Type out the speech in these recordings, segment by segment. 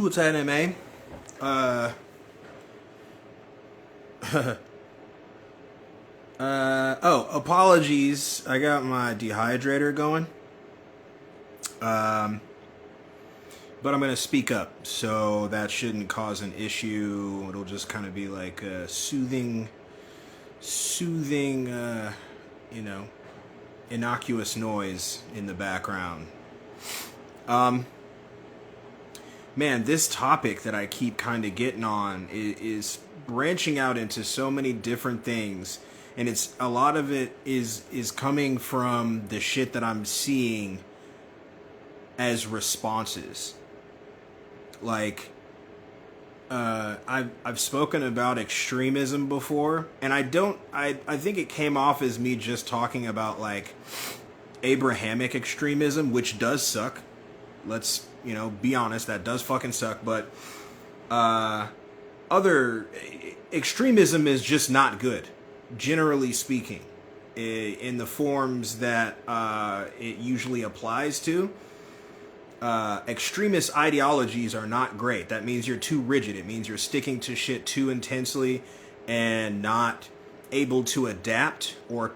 What's anime? Uh, apologies. I got my dehydrator going. Um, but I'm gonna speak up, so that shouldn't cause an issue. It'll just kind of be like a soothing, you know, innocuous noise in the background. Um, Man, this topic that I keep kind of getting on is branching out into so many different things, and it's a lot of it is coming from the shit that I'm seeing as responses. Like, I've spoken about extremism before, and I think it came off as me just talking about like Abrahamic extremism, which does suck. Let's, be honest, that does fucking suck. But other extremism is just not good, generally speaking, in the forms that it usually applies to. Extremist ideologies are not great. That means you're too rigid. It means you're sticking to shit too intensely and not able to adapt or,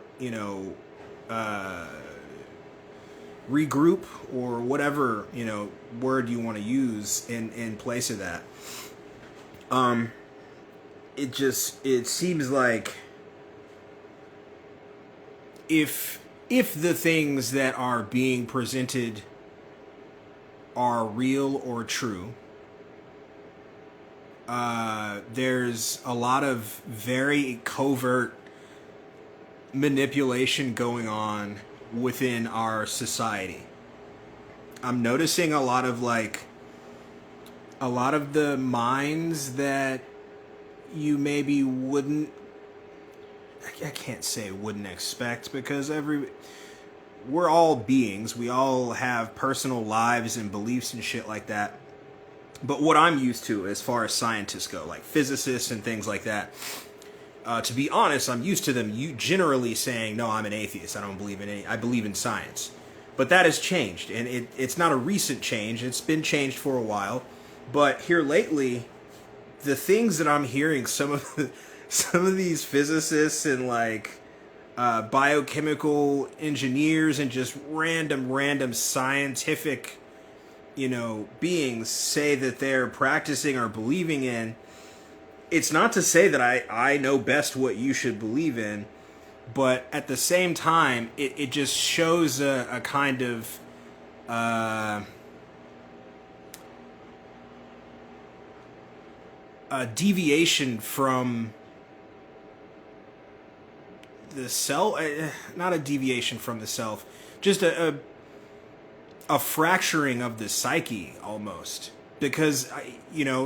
regroup or whatever, word you want to use in place of that. It seems like if the things that are being presented are real or true, there's a lot of very covert manipulation going on within our society. I'm noticing a lot of the minds that you maybe wouldn't, I can't say wouldn't expect, because we're all beings. We all have personal lives and beliefs and shit like that. But what I'm used to as far as scientists go, like physicists and things like that, to be honest, I'm used to them generally saying, no, I'm an atheist. I don't believe in any. I believe in science. But that has changed, and it's not a recent change. It's been changed for a while. But here lately, the things that I'm hearing, some of these physicists and biochemical engineers and just random scientific, beings say that they're practicing or believing in. It's not to say that I know best what you should believe in, but at the same time, it just shows a kind of a deviation from the self. Not a deviation from the self, just a fracturing of the psyche almost. Because,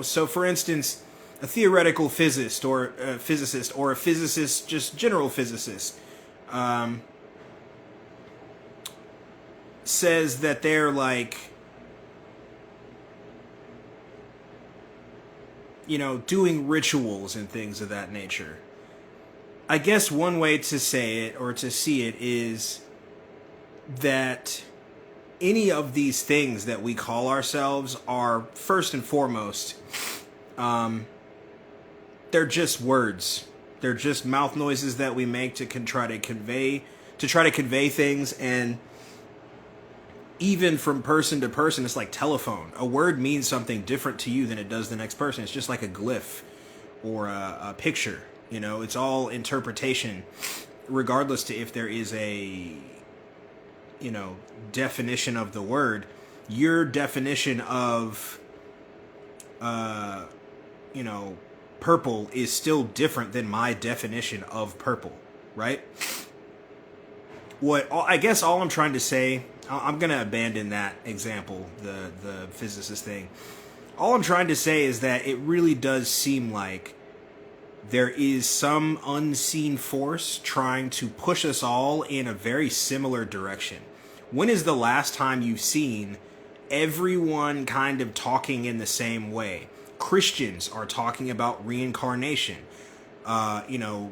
so for instance, a theoretical physicist or a physicist, just general physicist, says that they're doing rituals and things of that nature. I guess one way to say it or to see it is that any of these things that we call ourselves are, first and foremost, they're just words. They're just mouth noises that we make to try to convey things. And even from person to person, it's like telephone. A word means something different to you than it does the next person. It's just like a glyph or a picture. It's all interpretation, regardless to if there is a definition of the word. Your definition of purple is still different than my definition of purple, right? I guess all I'm trying to say, I'm going to abandon that example, the physicist thing. All I'm trying to say is that it really does seem like there is some unseen force trying to push us all in a very similar direction. When is the last time you've seen everyone kind of talking in the same way? Christians are talking about reincarnation. The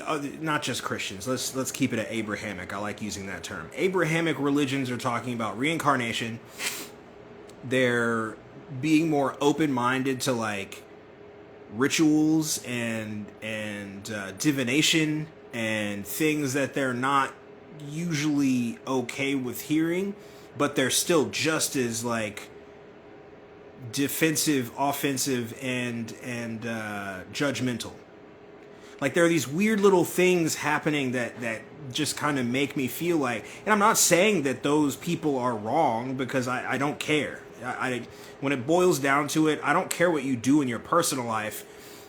other, not just Christians. Let's keep it at Abrahamic. I like using that term. Abrahamic religions are talking about reincarnation. They're being more open-minded to like rituals and divination and things that they're not usually okay with hearing, but they're still just as like defensive, offensive, and judgmental. Like there are these weird little things happening that just kind of make me feel like, and I'm not saying that those people are wrong because I don't care. I when it boils down to it, I don't care what you do in your personal life.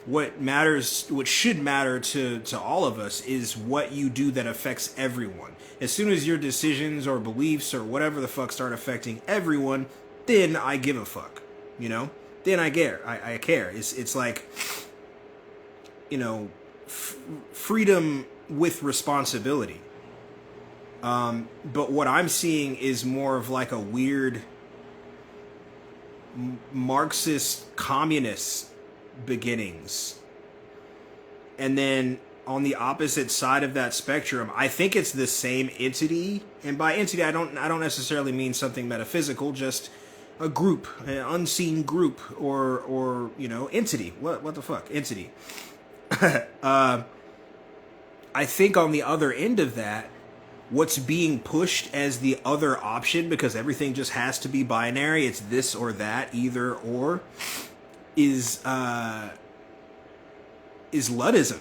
What matters, what should matter to all of us, is what you do that affects everyone. As soon as your decisions or beliefs or whatever the fuck start affecting everyone, then I give a fuck. You know, then I care. I care. It's like, you know, freedom with responsibility. But what I'm seeing is more of like a weird Marxist communist beginnings. And then on the opposite side of that spectrum, I think it's the same entity. And by entity, I don't necessarily mean something metaphysical, just a group, an unseen group, or you know, entity. What the fuck? Entity. I think on the other end of that, what's being pushed as the other option, because everything just has to be binary, it's this or that, either or, is Luddism.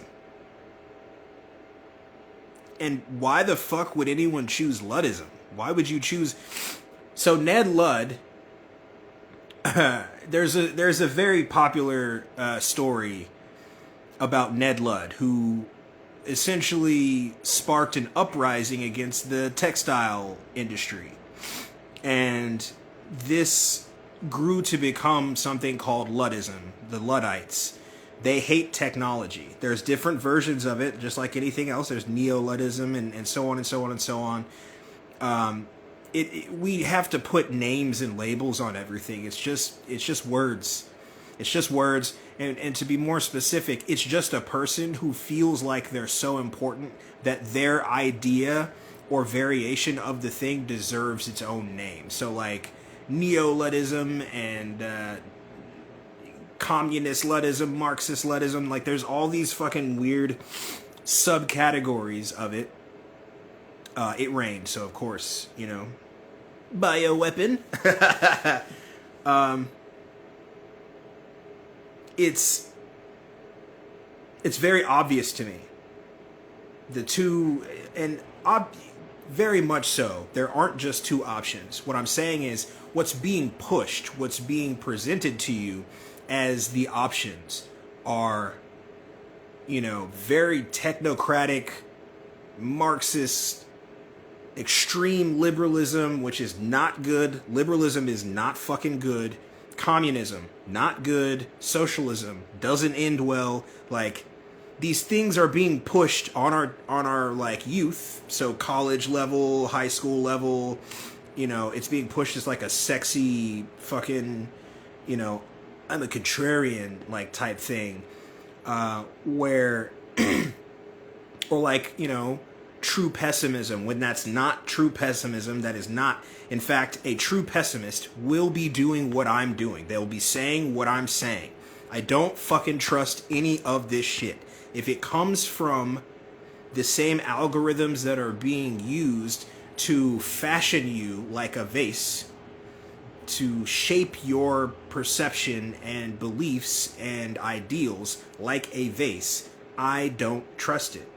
And why the fuck would anyone choose Luddism? Why would you choose? So Ned Ludd, there's a very popular story about Ned Ludd, who essentially sparked an uprising against the textile industry. And this grew to become something called Luddism, the Luddites. They hate technology. There's different versions of it, just like anything else. There's Neo-Luddism and so on and so on and so on. We have to put names and labels on everything. It's just words. It's just words. And to be more specific, it's just a person who feels like they're so important that their idea or variation of the thing deserves its own name. So like Neo-Luddism and Communist Luddism, Marxist Luddism, like there's all these fucking weird subcategories of it. It rained, so of course, you know, bioweapon. It's very obvious to me. The two, and very much so, there aren't just two options. What I'm saying is what's being pushed, what's being presented to you as the options are, you know, very technocratic, Marxist, extreme liberalism, which is not good. Liberalism is not fucking good. Communism, not good. Socialism doesn't end well. Like, these things are being pushed on our like youth, so college level, high school level, you know, it's being pushed as like a sexy fucking, you know, I'm a contrarian like type thing, where or like, you know, true pessimism, when that's not true pessimism. That is not, in fact, a true pessimist will be doing what I'm doing. They'll be saying what I'm saying. I don't fucking trust any of this shit. If it comes from the same algorithms that are being used to fashion you like a vase, to shape your perception and beliefs and ideals like a vase, I don't trust it.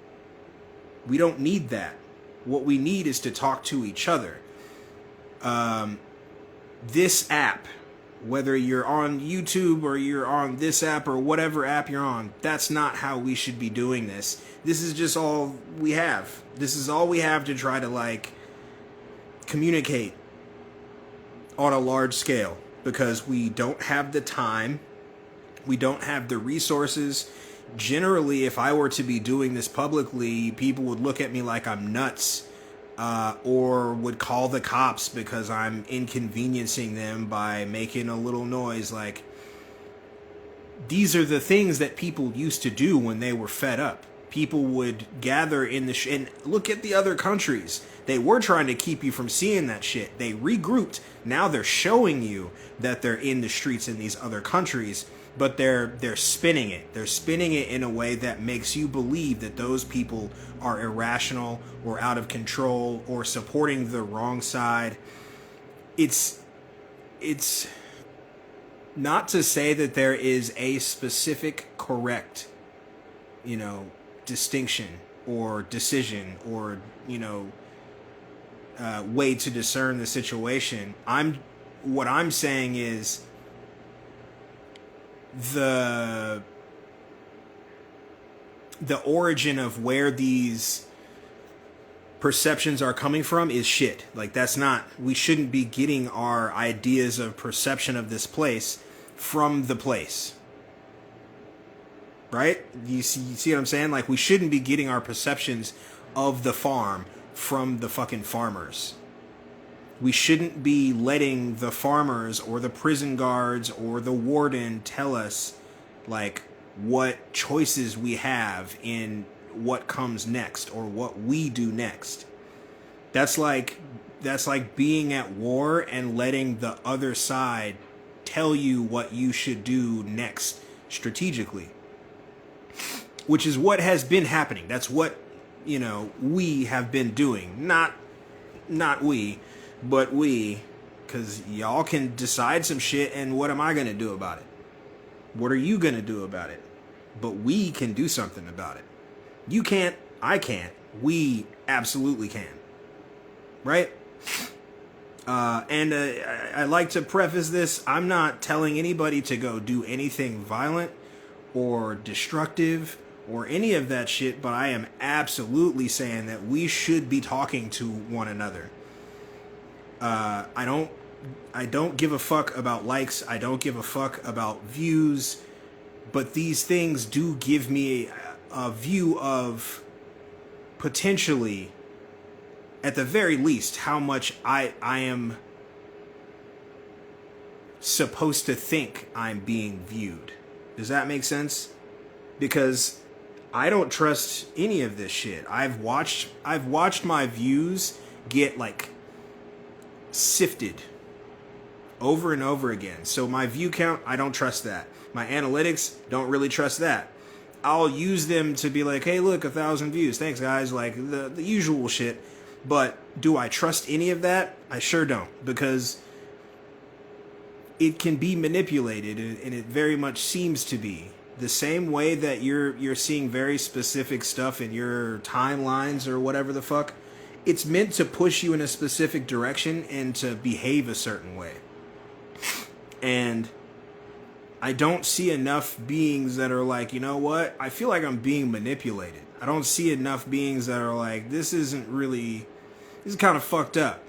We don't need that. What we need is to talk to each other. This app, whether you're on YouTube or you're on this app or whatever app you're on, that's not how we should be doing this. This is just all we have. This is all we have to try to like communicate on a large scale, because we don't have the time. We don't have the resources. Generally, if I were to be doing this publicly, people would look at me like I'm nuts, or would call the cops because I'm inconveniencing them by making a little noise. Like, these are the things that people used to do when they were fed up. people would gather in the and look at the other countries. They were trying to keep you from seeing that shit. They regrouped. Now they're showing you that they're in the streets in these other countries, but they're spinning it. They're spinning it in a way that makes you believe that those people are irrational or out of control or supporting the wrong side. It's not to say that there is a specific correct, distinction or decision or, way to discern the situation. What I'm saying is the origin of where these perceptions are coming from is shit. Like, we shouldn't be getting our ideas of perception of this place from the place. Right? You see what I'm saying? Like, we shouldn't be getting our perceptions of the farm from the fucking farmers. We shouldn't be letting the farmers or the prison guards or the warden tell us, like, what choices we have in what comes next or what we do next. That's like being at war and letting the other side tell you what you should do next strategically, which is what has been happening. That's what, we have been doing. Not we, but we, because y'all can decide some shit, and what am I going to do about it? What are you going to do about it? But we can do something about it. You can't, I can't, we absolutely can. Right? And I like to preface this, I'm not telling anybody to go do anything violent or destructive or any of that shit, but I am absolutely saying that we should be talking to one another. I don't give a fuck about likes, I don't give a fuck about views, but these things do give me a view of potentially, at the very least, how much I am supposed to think I'm being viewed. Does that make sense? Because I don't trust any of this shit. I've watched my views get, like, sifted over and over again. So my view count, I don't trust that. My analytics, don't really trust that. I'll use them to be like, hey, look, 1,000 views. Thanks, guys. Like, the usual shit. But do I trust any of that? I sure don't. Because it can be manipulated, and it very much seems to be. The same way that you're seeing very specific stuff in your timelines or whatever the fuck, it's meant to push you in a specific direction and to behave a certain way. And I don't see enough beings that are like, you know what? I feel like I'm being manipulated. I don't see enough beings that are like, this is kind of fucked up.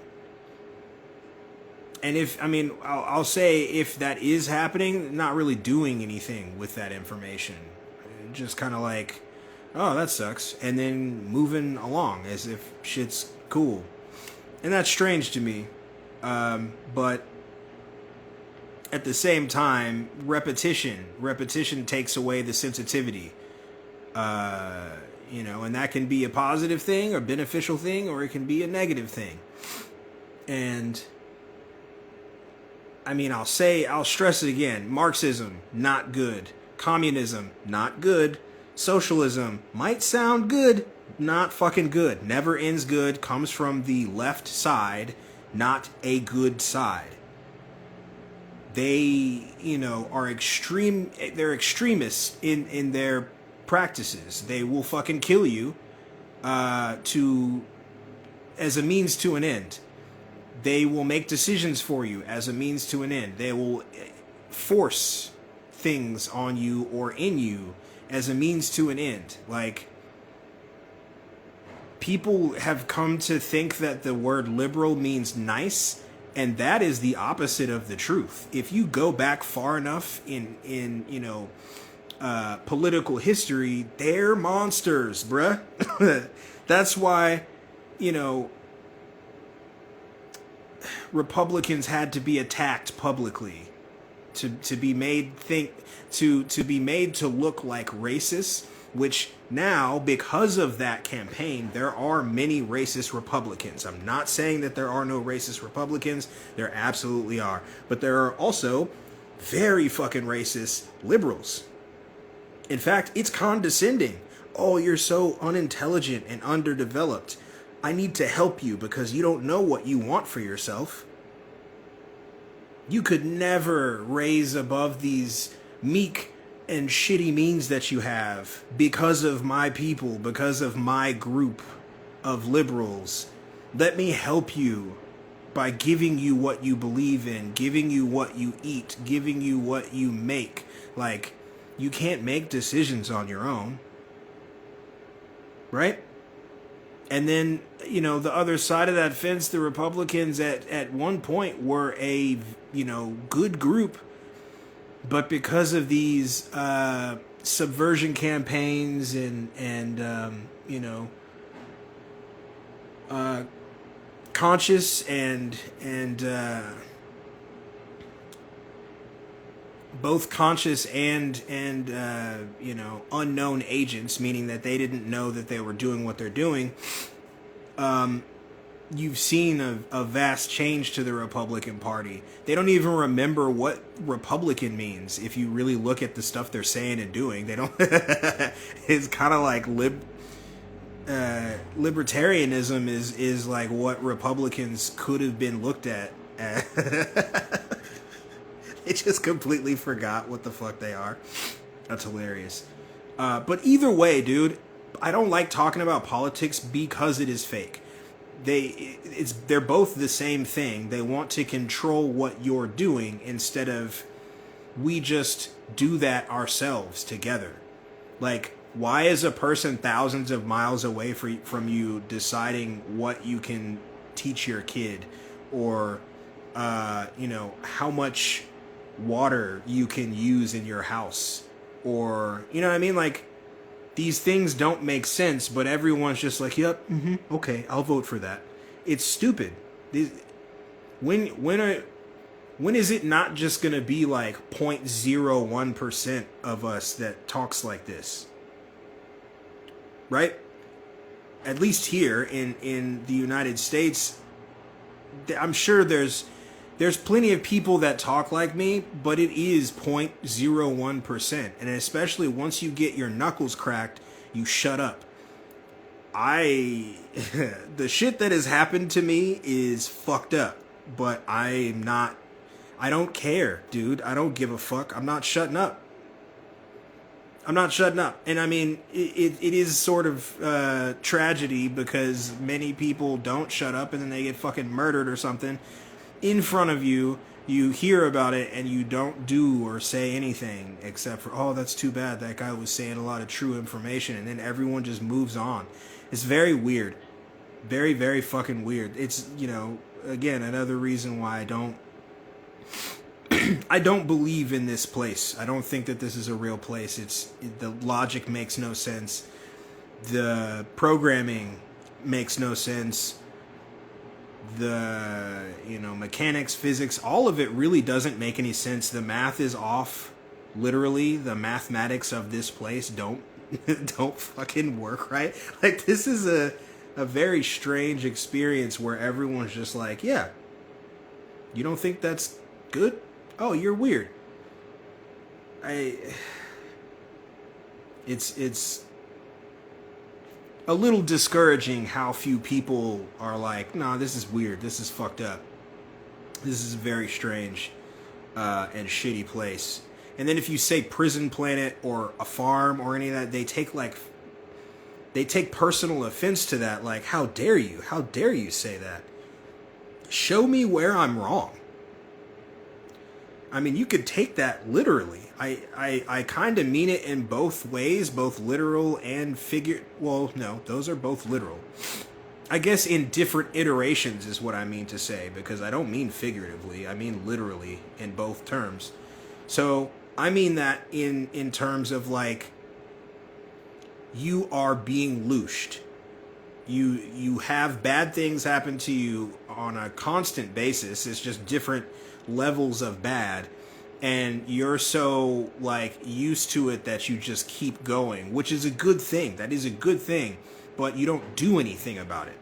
And I'll say if that is happening, not really doing anything with that information. Just kind of like, oh, that sucks. And then moving along as if shit's cool. And that's strange to me. But at the same time, repetition takes away the sensitivity. And that can be a positive thing or beneficial thing, or it can be a negative thing. And I'll stress it again. Marxism, not good. Communism, not good. Socialism might sound good, not fucking good. Never ends good, comes from the left side, not a good side. They, are they're extremists in their practices. They will fucking kill you as a means to an end. They will make decisions for you as a means to an end. They will force things on you or in you as a means to an end. Like, people have come to think that the word liberal means nice, and that is the opposite of the truth. If you go back far enough in political history, they're monsters, bruh. That's why, Republicans had to be attacked publicly to be made to look like racists which now, because of that campaign, there are many racist Republicans. I'm not saying that there are no racist Republicans. There absolutely are. But there are also very fucking racist liberals. In fact, it's condescending. Oh, you're so unintelligent and underdeveloped. I need to help you because you don't know what you want for yourself. You could never raise above these meek and shitty means that you have because of my people, because of my group of liberals. Let me help you by giving you what you believe in, giving you what you eat, giving you what you make. Like, you can't make decisions on your own. Right? And then, you know, the other side of that fence, the Republicans at one point were a, you know, good group. But because of these subversion campaigns and you know, conscious and both conscious and you know, unknown agents, meaning that they didn't know that they were doing what they're doing, you've seen a vast change to the Republican Party. They don't even remember what Republican means. If you really look at the stuff they're saying and doing, they don't. It's kind of like libertarianism is like what Republicans could have been looked at. They just completely forgot what the fuck they are. That's hilarious. But either way, dude, I don't like talking about politics because it is fake. They're both the same thing. They want to control what you're doing instead of we just do that ourselves together. Like, why is a person thousands of miles away from you deciding what you can teach your kid, or you know, how much water you can use in your house, or, you know what I mean? Like, these things don't make sense, but everyone's just like, yep, okay, I'll vote for that. It's stupid. When is it not just gonna be like 0.01% of us that talks like this? Right? At least here in the United States, I'm sure there's plenty of people that talk like me, but it is 0.01%. And especially once you get your knuckles cracked, you shut up. The shit that has happened to me is fucked up, but I don't care, dude. I don't give a fuck. I'm not shutting up. And I mean, it is sort of tragedy because many people don't shut up and then they get fucking murdered or something in front of you. You hear about it and you don't do or say anything except for, oh, that's too bad. That guy was saying a lot of true information, and then everyone just moves on. It's very weird. Very, very fucking weird. It's, you know, again, another reason why I don't believe in this place. I don't think that this is a real place. The logic makes no sense. The programming makes no sense. The, you know, mechanics, physics, all of it really doesn't make any sense. The math is off. Literally, the mathematics of this place don't fucking work right. Like, this is a very strange experience where everyone's just like, yeah, you don't think that's good? Oh, you're weird. It's a little discouraging how few people are like, nah, this is weird. This is fucked up. This is a very strange and shitty place. And then if you say prison planet or a farm or any of that, they take personal offense to that. Like, how dare you? How dare you say that? Show me where I'm wrong. I mean, you could take that literally. I kind of mean it in both ways, both literal and figure. Well, no, those are both literal. I guess in different iterations is what I mean to say, because I don't mean figuratively. I mean literally in both terms. So I mean that in terms of like, you are being looshed. You have bad things happen to you on a constant basis. It's just different levels of bad. and you're so like used to it that you just keep going, which is a good thing. That is a good thing, but you don't do anything about it.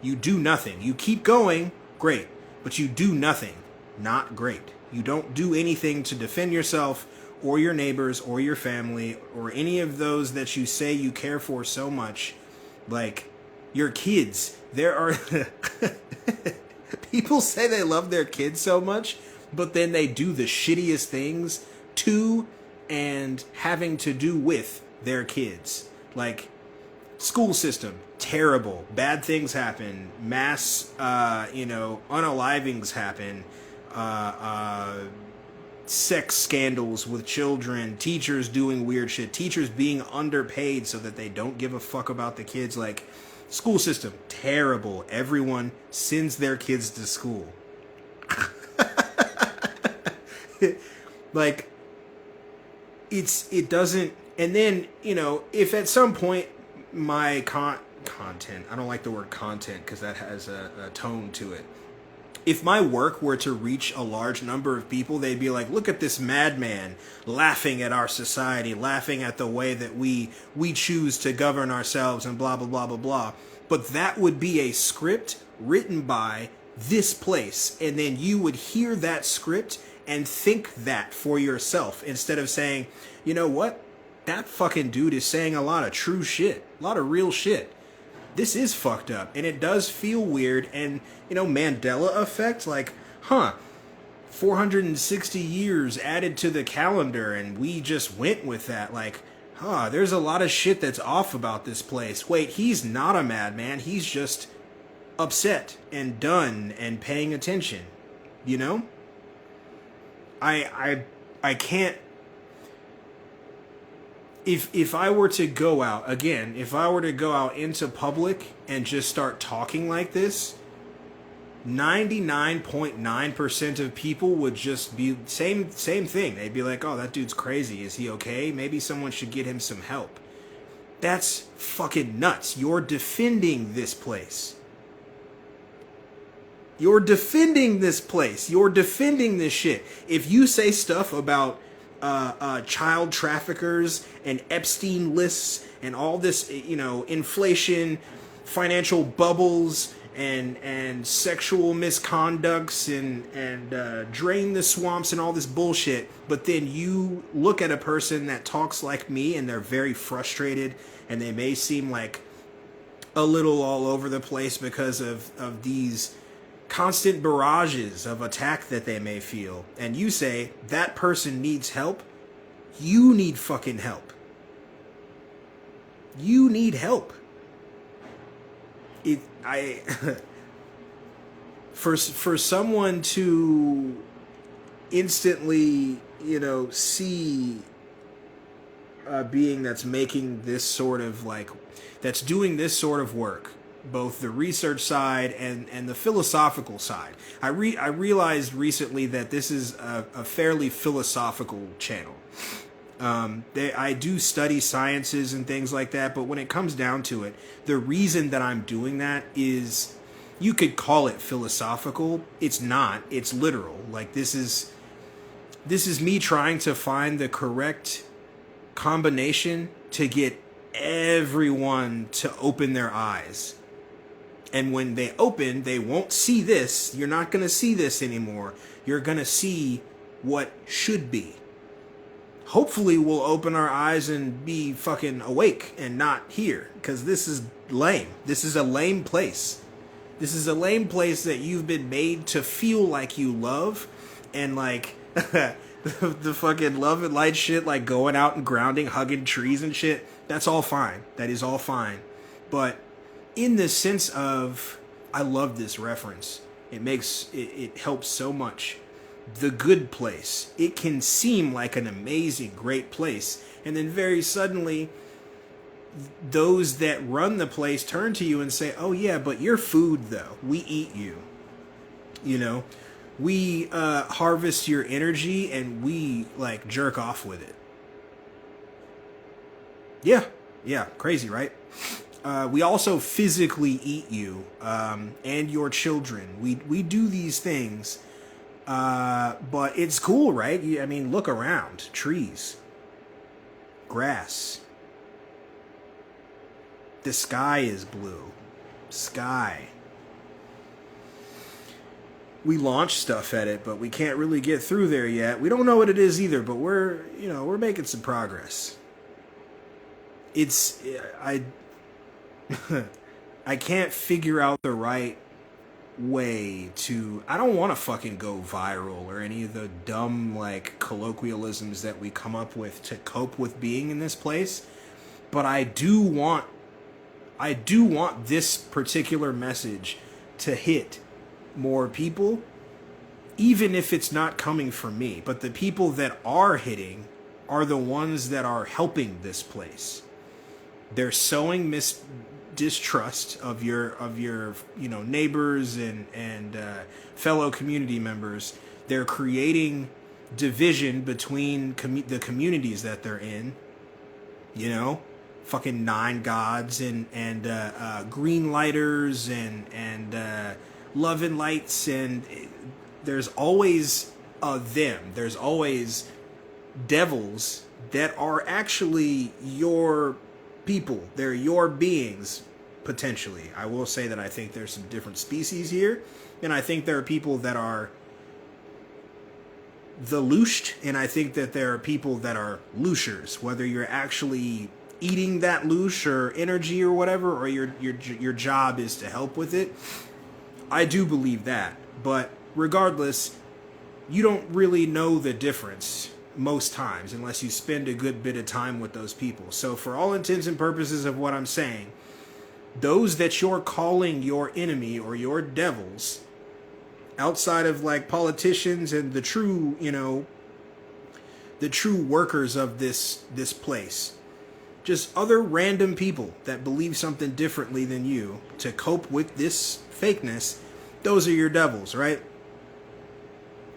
You do nothing. You keep going, great, but you do nothing, not great. You don't do anything to defend yourself or your neighbors or your family or any of those that you say you care for so much. Like your kids. There are people say they love their kids so much, but then they do the shittiest things to and having to do with their kids. Like school system, terrible. Bad things happen. Mass, unalivings happen. Sex scandals with children. Teachers doing weird shit. Teachers being underpaid so that they don't give a fuck about the kids. Like, school system, terrible. Everyone sends their kids to school. Like, it doesn't... And then, if at some point my content, I don't like the word content because that has a tone to it. If my work were to reach a large number of people, they'd be like, look at this madman laughing at our society, laughing at the way that we choose to govern ourselves and blah, blah, blah, blah, blah. But that would be a script written by this place. And then you would hear that script and think that for yourself instead of saying, you know what? That fucking dude is saying a lot of true shit, a lot of real shit. This is fucked up, and it does feel weird, and, Mandela effect, like, 460 years added to the calendar, and we just went with that, like, there's a lot of shit that's off about this place. Wait, he's not a madman, he's just upset and done and paying attention, I can't... If I were to go out, again, if I were to go out into public and just start talking like this, 99.9% of people would just be same thing. They'd be like, oh, that dude's crazy. Is he okay? Maybe someone should get him some help. That's fucking nuts. You're defending this place. You're defending this place. You're defending this shit. If you say stuff about child traffickers and Epstein lists and all this, inflation, financial bubbles and sexual misconducts and drain the swamps and all this bullshit, but then you look at a person that talks like me and they're very frustrated and they may seem like a little all over the place because of these constant barrages of attack that they may feel, and you say that person needs help, you need fucking help. You need help. For someone to instantly, see a being that's making this sort of that's doing this sort of work, both the research side and the philosophical side. I realized recently that this is a fairly philosophical channel. I do study sciences and things like that, but when it comes down to it, the reason that I'm doing that is, you could call it philosophical. It's not. It's literal. Like, this is me trying to find the correct combination to get everyone to open their eyes. And when they open, they won't see this. You're not going to see this anymore. You're going to see what should be. Hopefully we'll open our eyes and be fucking awake and not here. Because this is lame. This is a lame place. This is a lame place that you've been made to feel like you love. And like the fucking love and light shit, like going out and grounding, hugging trees and shit. That's all fine. That is all fine. But in the sense of, I love this reference. It helps so much. The good place. It can seem like an amazing, great place. And then very suddenly, those that run the place turn to you and say, oh yeah, but you're food though. We eat you. We harvest your energy and we jerk off with it. Yeah, crazy, right? We also physically eat you and your children. We do these things But it's cool, right? I mean, look around. Trees, grass. The sky is blue. Sky. We launched stuff at it, but we can't really get through there yet. We don't know what it is either, but we're making some progress. I I can't figure out the right way to. I don't want to fucking go viral or any of the dumb like colloquialisms that we come up with to cope with being in this place, but I do want this particular message to hit more people, even if it's not coming from me. But the people that are hitting are the ones that are helping this place. They're sowing distrust of your neighbors and fellow community members. They're creating division between the communities that they're in. Fucking Nine Gods and Green Lighters and Love and Lights, and there's always them. There's always devils that are actually your people. They're your beings, potentially. I will say that I think there's some different species here, and I think there are people that are the looshed, and I think that there are people that are looshers, whether you're actually eating that loosh or energy or whatever, or your job is to help with it. I do believe that, but regardless, you don't really know the difference most times unless you spend a good bit of time with those people. So for all intents and purposes of what I'm saying, those that you're calling your enemy or your devils, outside of like politicians and the true workers of this place, just other random people that believe something differently than you to cope with this fakeness, those are your devils, right?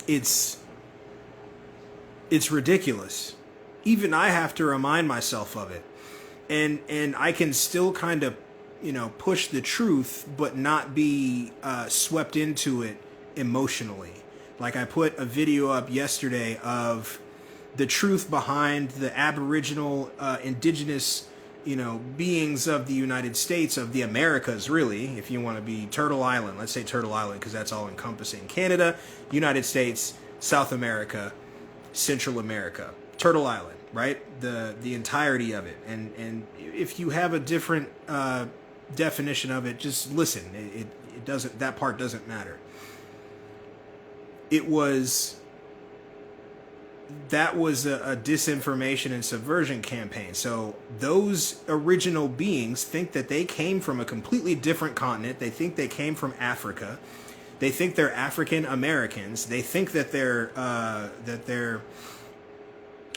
It's ridiculous. Even I have to remind myself of it. And I can still kind of, push the truth, but not be swept into it emotionally. Like I put a video up yesterday of the truth behind the Aboriginal, indigenous, beings of the United States, of the Americas, really, if you want to be Turtle Island. Let's say Turtle Island, because that's all encompassing. Canada, United States, South America, Central America. Turtle Island, right? The entirety of it. And if you have a different definition of it, just listen. It doesn't, that part doesn't matter. That was a disinformation and subversion campaign. So those original beings think that they came from a completely different continent. They think they came from Africa. They think they're African Americans. They think that their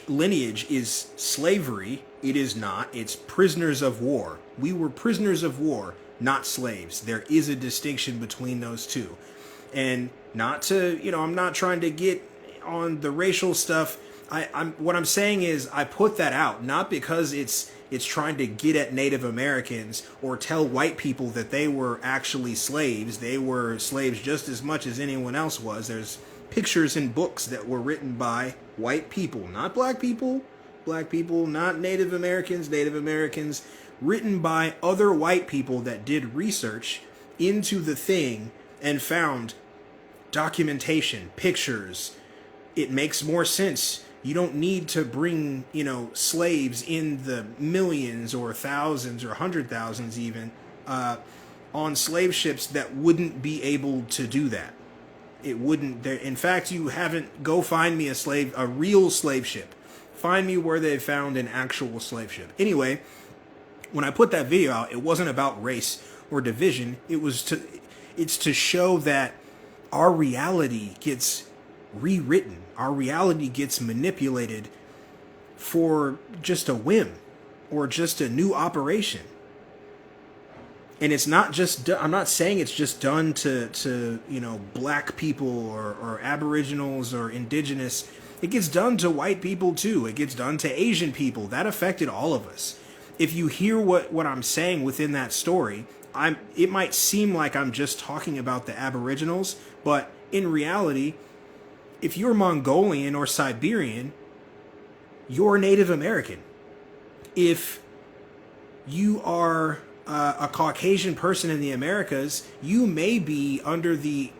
lineage is slavery. It is not. It's prisoners of war. We were prisoners of war, not slaves. There is a distinction between those two. And not to, I'm not trying to get on the racial stuff. What I'm saying is I put that out not because it's trying to get at Native Americans or tell white people that they were actually slaves. They were slaves just as much as anyone else was. There's pictures in books that were written by white people, not black people, not Native Americans, written by other white people that did research into the thing and found documentation, pictures. It makes more sense. You don't need to bring, slaves in the millions or thousands or 100,000s even on slave ships that wouldn't be able to do that. It wouldn't. In fact, you haven't. Go find me a real slave ship. Find me where they found an actual slave ship. Anyway, when I put that video out, it wasn't about race or division. It's to show that our reality gets rewritten. Our reality gets manipulated for just a whim or just a new operation. And it's not just, I'm not saying it's just done to black people or aboriginals or indigenous. It gets done to white people too. It gets done to Asian people. That affected all of us. If you hear what I'm saying within that story, it might seem like I'm just talking about the aboriginals, but in reality, if you're Mongolian or Siberian, you're Native American. If you are a Caucasian person in the Americas, you may be under the,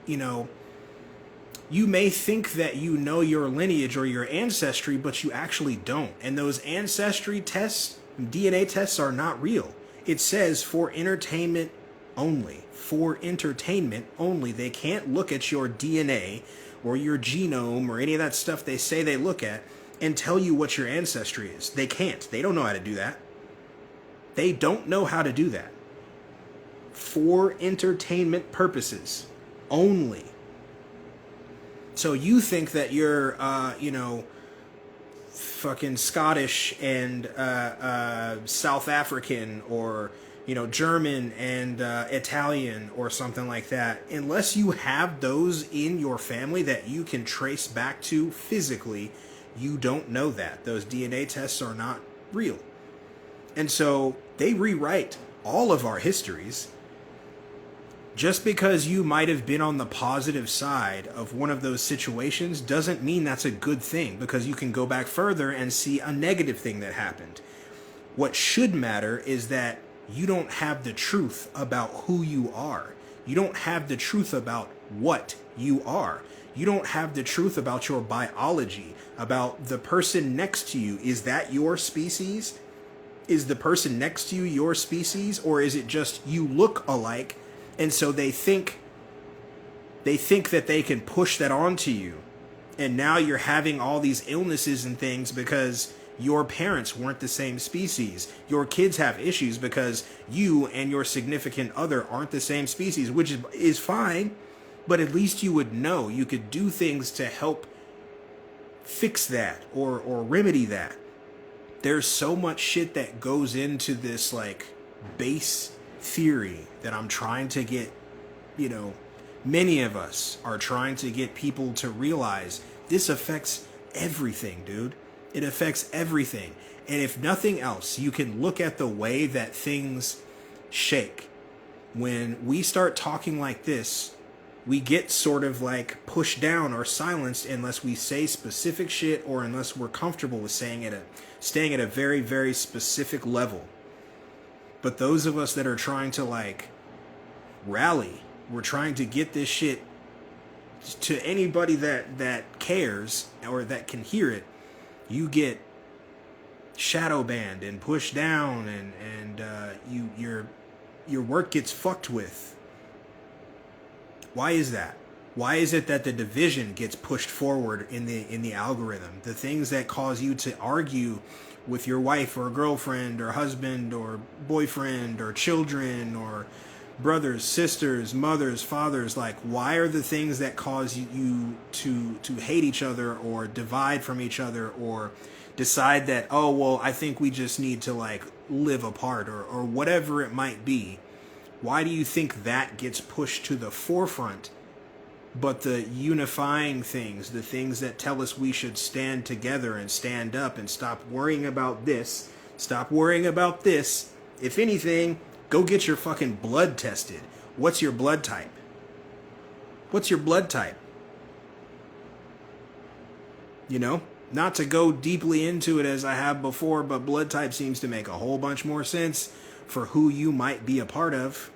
you may think that you know your lineage or your ancestry, but you actually don't. And those ancestry tests, DNA tests, are not real. It says for entertainment only. For entertainment only. They can't look at your DNA or your genome or any of that stuff they say they look at and tell you what your ancestry is. They can't. They don't know how to do that. They don't know how to do that. For entertainment purposes only. So you think that you're, fucking Scottish and South African or, German and Italian or something like that. Unless you have those in your family that you can trace back to physically, you don't know that. Those DNA tests are not real. And so they rewrite all of our histories. Just because you might have been on the positive side of one of those situations doesn't mean that's a good thing, because you can go back further and see a negative thing that happened. What should matter is that you don't have the truth about who you are. You don't have the truth about what you are. You don't have the truth about your biology, about the person next to you. Is that your species? Is the person next to you your species? Or is it just you look alike? And so they think that they can push that onto you. And now you're having all these illnesses and things because your parents weren't the same species. Your kids have issues because you and your significant other aren't the same species, which is fine. But at least you would know. You could do things to help fix that or remedy that. There's so much shit that goes into this base theory that I'm trying to get, many of us are trying to get people to realize this affects everything, dude. It affects everything. And if nothing else, you can look at the way that things shake. When we start talking like this, we get sort of pushed down or silenced unless we say specific shit or unless we're comfortable with staying at a very, very specific level. But those of us that are trying to rally, we're trying to get this shit to anybody that cares or that can hear it, you get shadow banned and pushed down and your work gets fucked with. Why is that? Why is it that the division gets pushed forward in the algorithm? The things that cause you to argue with your wife or girlfriend or husband or boyfriend or children or brothers, sisters, mothers, fathers, why are the things that cause you to hate each other or divide from each other or decide that, oh, well, I think we just need to live apart or whatever it might be? Why do you think that gets pushed to the forefront? But the unifying things, the things that tell us we should stand together and stand up and stop worrying about this, stop worrying about this. If anything, go get your fucking blood tested. What's your blood type? What's your blood type? Not to go deeply into it as I have before, but blood type seems to make a whole bunch more sense for who you might be a part of.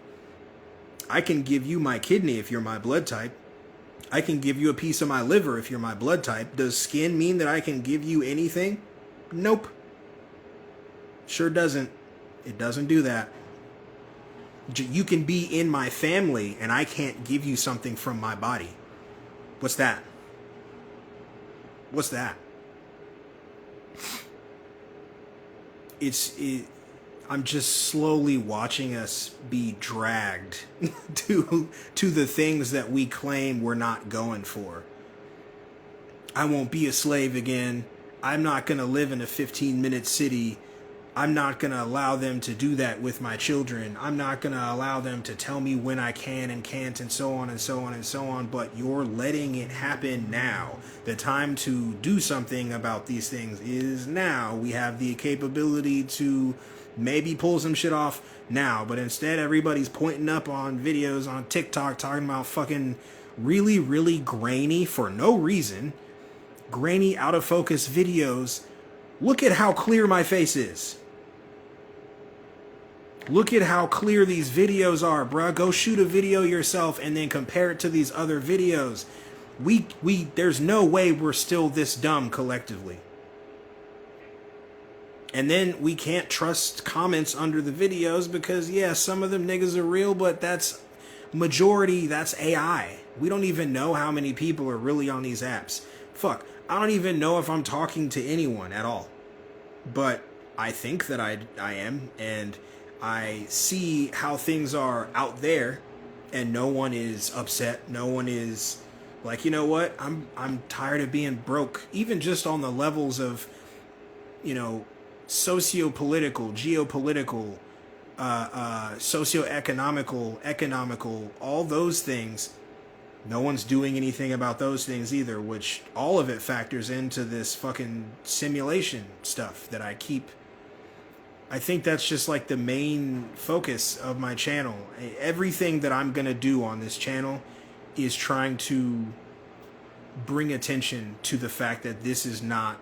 I can give you my kidney if you're my blood type. I can give you a piece of my liver if you're my blood type. Does skin mean that I can give you anything? Nope. Sure doesn't. It doesn't do that. You can be in my family and I can't give you something from my body. What's that? What's that? I'm just slowly watching us be dragged to the things that we claim we're not going for. I won't be a slave again. I'm not going to live in a 15-minute city. I'm not going to allow them to do that with my children. I'm not going to allow them to tell me when I can and can't and so on and so on and so on. But you're letting it happen now. The time to do something about these things is now. We have the capability to maybe pull some shit off now. But instead, everybody's pointing up on videos on TikTok talking about fucking really, really grainy for no reason, grainy, out of focus videos, look at how clear my face is. Look at how clear these videos are, bruh. Go shoot a video yourself and then compare it to these other videos. There's no way we're still this dumb collectively. And then we can't trust comments under the videos because, yeah, some of them niggas are real, but that's majority, that's AI. We don't even know how many people are really on these apps. Fuck, I don't even know if I'm talking to anyone at all. But I think that I am, and I see how things are out there, and no one is upset. No one is like, you know what? I'm tired of being broke, even just on the levels of, you know, socio-political, geopolitical, socio-economical, economical, all those things. No one's doing anything about those things either, which all of it factors into this fucking simulation stuff that I keep. I think that's just like the main focus of my channel. Everything that I'm going to do on this channel is trying to bring attention to the fact that this is not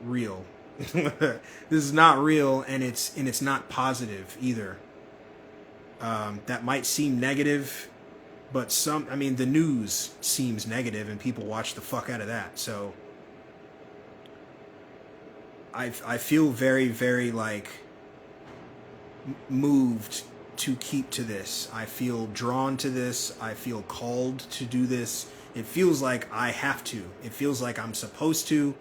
real. This is not real, and it's not positive either. That might seem negative, but the news seems negative and people watch the fuck out of that. So I feel very, very like moved to keep to this. I feel drawn to this. I feel called to do this. It feels like I have to. It feels like I'm supposed to.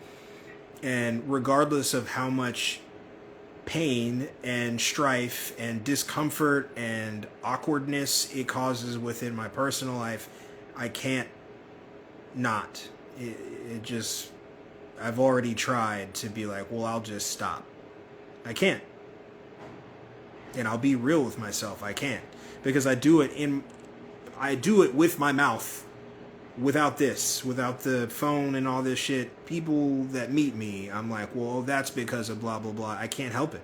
And regardless of how much pain and strife and discomfort and awkwardness it causes within my personal life, I can't not. It just, I've already tried to be like, well, I'll just stop. I can't. And I'll be real with myself. I can't. Because I do it with my mouth. Without the phone and all this shit, people that meet me, I'm like, well, that's because of blah, blah, blah. I can't help it.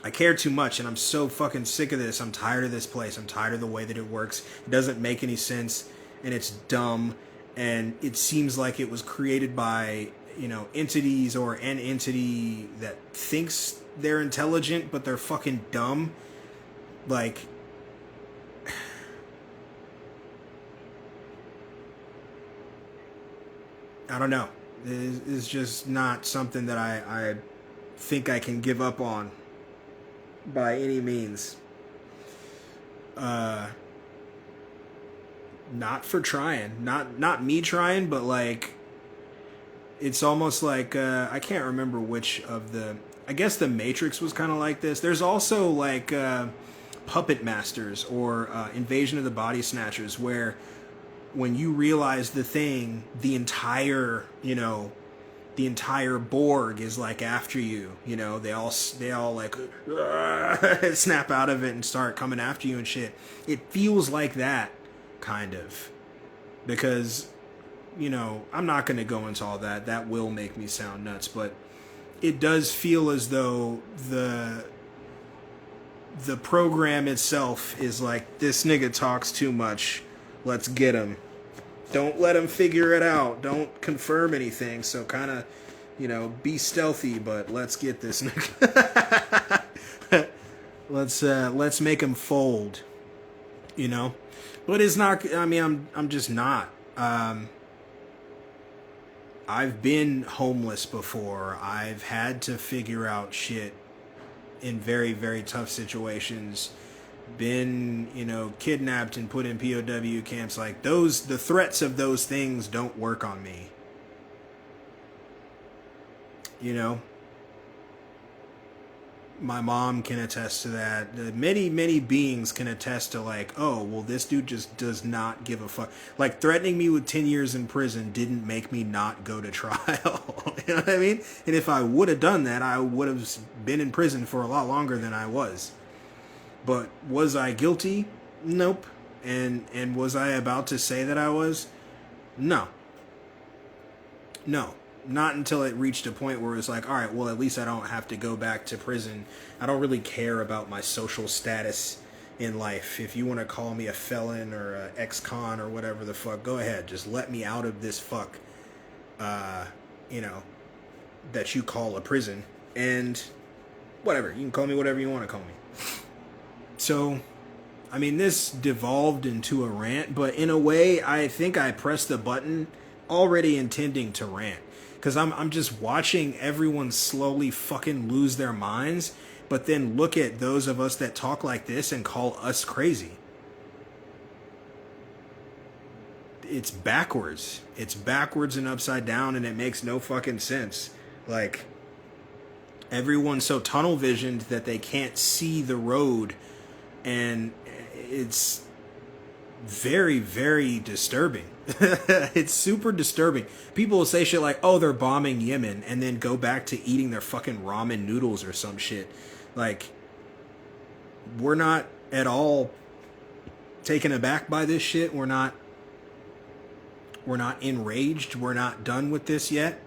I care too much, and I'm so fucking sick of this. I'm tired of this place. I'm tired of the way that it works. It doesn't make any sense, and it's dumb, and it seems like it was created by, you know, entities or an entity that thinks they're intelligent, but they're fucking dumb. Like, I don't know. It's just not something that I think I can give up on by any means. Not for trying. Not me trying, but like, it's almost like, I can't remember which of the, I guess the Matrix was kind of like this. There's also like Puppet Masters or Invasion of the Body Snatchers, where when you realize the thing, the entire Borg is like after you, you know, they all like snap out of it and start coming after you and shit. It feels like that, kind of, because, you know, I'm not going to go into all that. That will make me sound nuts, but it does feel as though the program itself is like, this nigga talks too much. Let's get him. Don't let him figure it out. Don't confirm anything. So kind of, you know, be stealthy, but let's get this nigga. Let's make him fold, you know? But it's not, I mean, I'm just not. I've been homeless before. I've had to figure out shit in very, very tough situations. Been, you know, kidnapped and put in POW camps. Like, those, the threats of those things don't work on me. You know? My mom can attest to that. Many, many beings can attest to, like, oh, well, this dude just does not give a fuck. Like, threatening me with 10 years in prison didn't make me not go to trial. You know what I mean? And if I would have done that, I would have been in prison for a lot longer than I was. But was I guilty? Nope. And was I about to say that I was? No. No. Not until it reached a point where it was like, all right, well, at least I don't have to go back to prison. I don't really care about my social status in life. If you want to call me a felon or a ex-con or whatever the fuck, go ahead. Just let me out of this fuck, you know, that you call a prison. And whatever. You can call me whatever you want to call me. So, I mean, this devolved into a rant, but in a way, I think I pressed the button already intending to rant. Because I'm just watching everyone slowly fucking lose their minds, but then look at those of us that talk like this and call us crazy. It's backwards. It's backwards and upside down, and it makes no fucking sense. Like, everyone's so tunnel visioned that they can't see the road, and it's very, very disturbing. It's super disturbing. People will say shit like, oh, they're bombing Yemen, and then go back to eating their fucking ramen noodles or some shit. Like, we're not at all taken aback by this shit. We're not enraged. We're not done with this yet.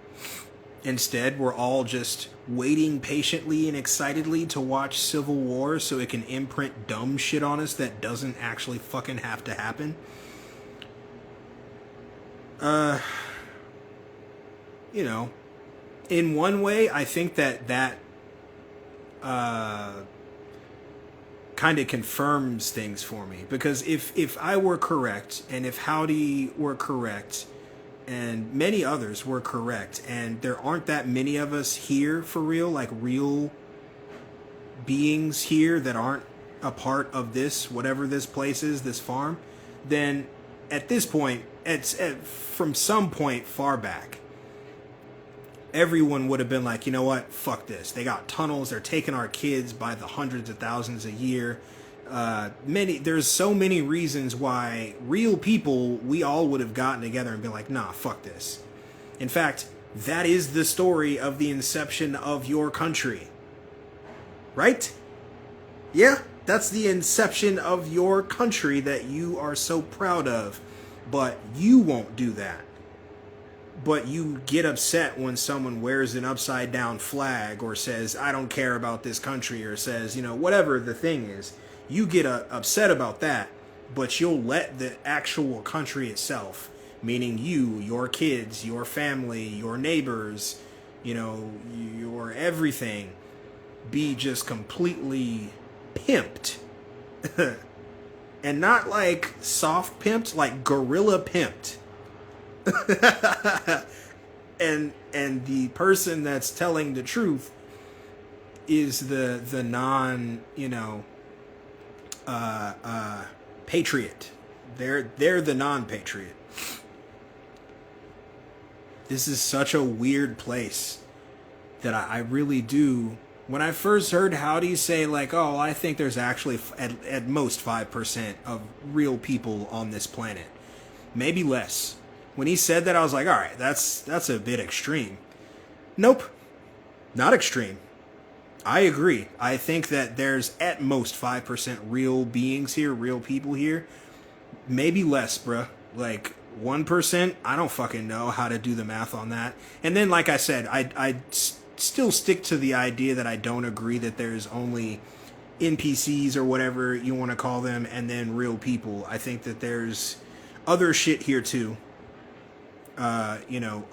Instead, we're all just waiting patiently and excitedly to watch Civil War so it can imprint dumb shit on us that doesn't actually fucking have to happen. You know, in one way, I think that kind of confirms things for me. Because if I were correct, and if Howdy were correct, and many others were correct, and there aren't that many of us here for real, like real beings here that aren't a part of this, whatever this place is, this farm, then at this point, from some point far back, everyone would have been like, you know what, fuck this. They got tunnels, they're taking our kids by the hundreds of thousands a year. There's so many reasons why real people, we all would have gotten together and been like, nah, fuck this. In fact, that is the story of the inception of your country. Right? Yeah, that's the inception of your country that you are so proud of. But you won't do that. But you get upset when someone wears an upside down flag or says, I don't care about this country, or says, you know, whatever the thing is. You get upset about that, but you'll let the actual country itself, meaning you, your kids, your family, your neighbors, you know, your everything, be just completely pimped. And not like soft pimped, like gorilla pimped. and the person that's telling the truth is the non, you know, patriot. They're the non-patriot. This is such a weird place that I really do. When I first heard Howdy say like, oh, I think there's actually at most 5% of real people on this planet, maybe less. When he said that, I was like, all right, that's a bit extreme. Nope, not extreme. I agree. I think that there's at most 5% real beings here, real people here. Maybe less, bruh. Like 1%, I don't fucking know how to do the math on that. And then, like I said, I still stick to the idea that I don't agree that there's only NPCs or whatever you want to call them, and then real people. I think that there's other shit here too. You know,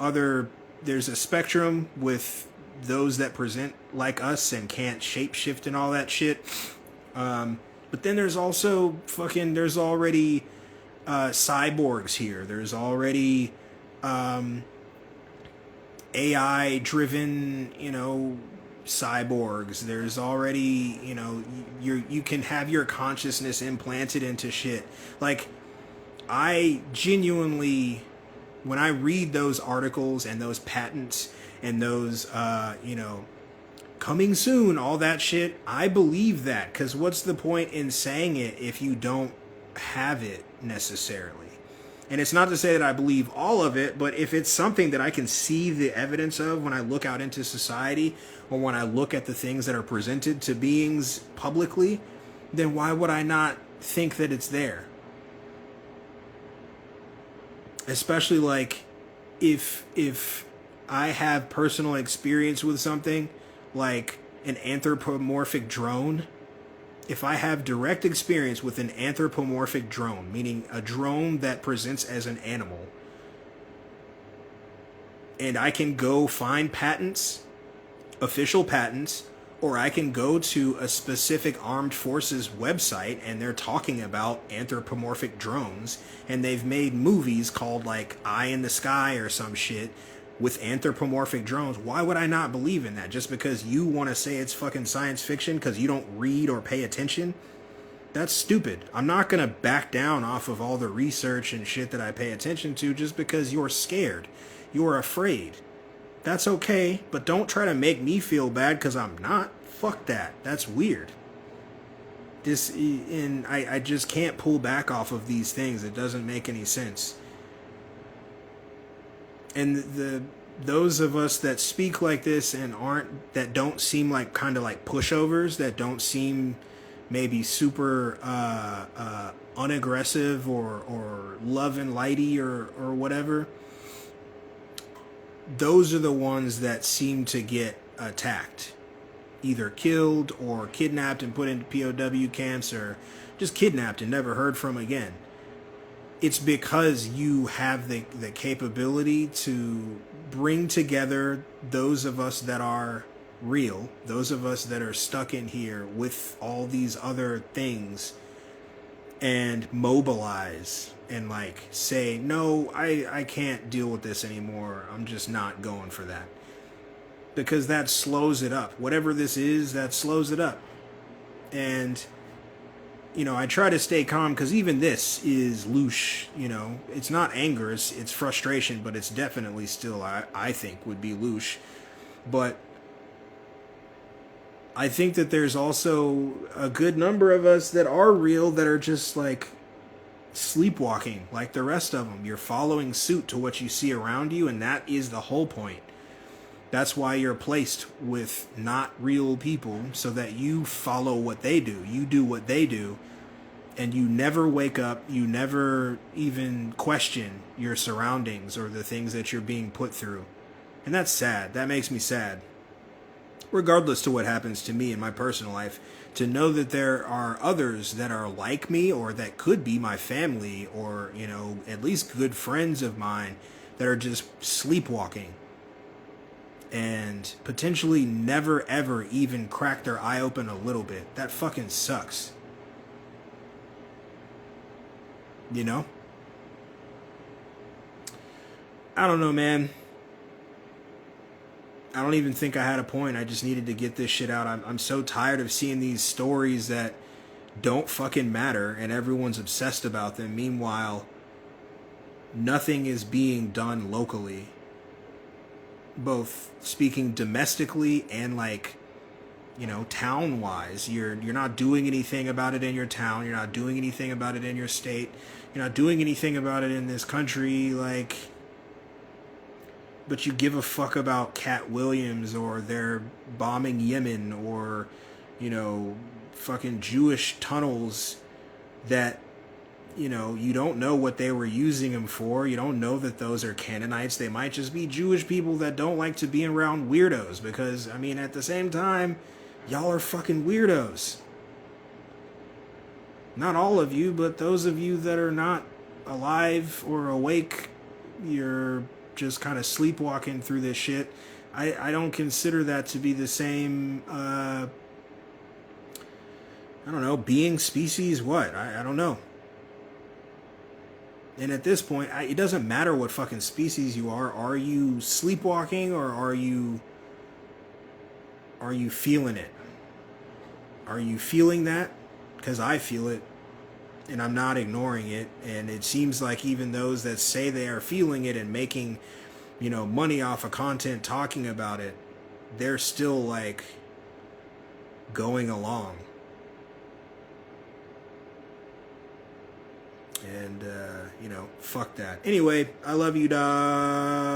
there's a spectrum with those that present like us and can't shapeshift and all that shit. But then there's also there's already cyborgs here. There's already AI driven, you know, cyborgs. There's already, you know, you can have your consciousness implanted into shit. Like, I genuinely, when I read those articles and those patents and those, you know, coming soon, all that shit, I believe that. Because what's the point in saying it if you don't have it necessarily? And it's not to say that I believe all of it, but if it's something that I can see the evidence of when I look out into society, or when I look at the things that are presented to beings publicly, then why would I not think that it's there? Especially like if I have personal experience with something like an anthropomorphic drone, if I have direct experience with an anthropomorphic drone, meaning a drone that presents as an animal, and I can go find patents, official patents, or I can go to a specific armed forces website and they're talking about anthropomorphic drones, and they've made movies called like Eye in the Sky or some shit with anthropomorphic drones. Why would I not believe in that? Just because you want to say it's fucking science fiction because you don't read or pay attention? That's stupid. I'm not going to back down off of all the research and shit that I pay attention to just because you're scared. You're afraid. That's okay, but don't try to make me feel bad because I'm not. Fuck that. That's weird. I just can't pull back off of these things. It doesn't make any sense. And those of us that speak like this and that don't seem like kind of like pushovers, that don't seem maybe super unaggressive or love and lighty or whatever, those are the ones that seem to get attacked, either killed or kidnapped and put into POW camps, or just kidnapped and never heard from again. It's because you have the capability to bring together those of us that are real, those of us that are stuck in here with all these other things, and mobilize and like say, no, I can't deal with this anymore. I'm just not going for that. Because that slows it up. Whatever this is, that slows it up. And, you know, I try to stay calm because even this is louche, you know. It's not anger, it's frustration, but it's definitely still, I think, would be louche. But I think that there's also a good number of us that are real that are just like sleepwalking like the rest of them. You're following suit to what you see around you, and that is the whole point. That's why you're placed with not real people, so that you follow what they do. You do what they do, and you never wake up, you never even question your surroundings or the things that you're being put through. And that's sad. That makes me sad. Regardless to what happens to me in my personal life, to know that there are others that are like me or that could be my family or, you know, at least good friends of mine that are just sleepwalking and potentially never ever even crack their eye open a little bit. That fucking sucks. You know? I don't know, man. I don't even think I had a point. I just needed to get this shit out. I'm so tired of seeing these stories that don't fucking matter and everyone's obsessed about them. Meanwhile, nothing is being done locally. Both speaking domestically and like, you know, town-wise. You're not doing anything about it in your town. You're not doing anything about it in your state. You're not doing anything about it in this country. Like, but you give a fuck about Cat Williams or they're bombing Yemen or, you know, fucking Jewish tunnels that, you know, you don't know what they were using them for. You don't know that those are Canaanites. They might just be Jewish people that don't like to be around weirdos because, I mean, at the same time, y'all are fucking weirdos. Not all of you, but those of you that are not alive or awake, you're just kind of sleepwalking through this shit. I don't consider that to be the same, I don't know, being species, what? I don't know. And at this point, it doesn't matter what fucking species you are. Are you sleepwalking or are you feeling it? Are you feeling that? Because I feel it. And I'm not ignoring it. And it seems like even those that say they are feeling it and making, you know, money off of content talking about it, they're still like going along. And, you know, fuck that. Anyway, I love you, dog.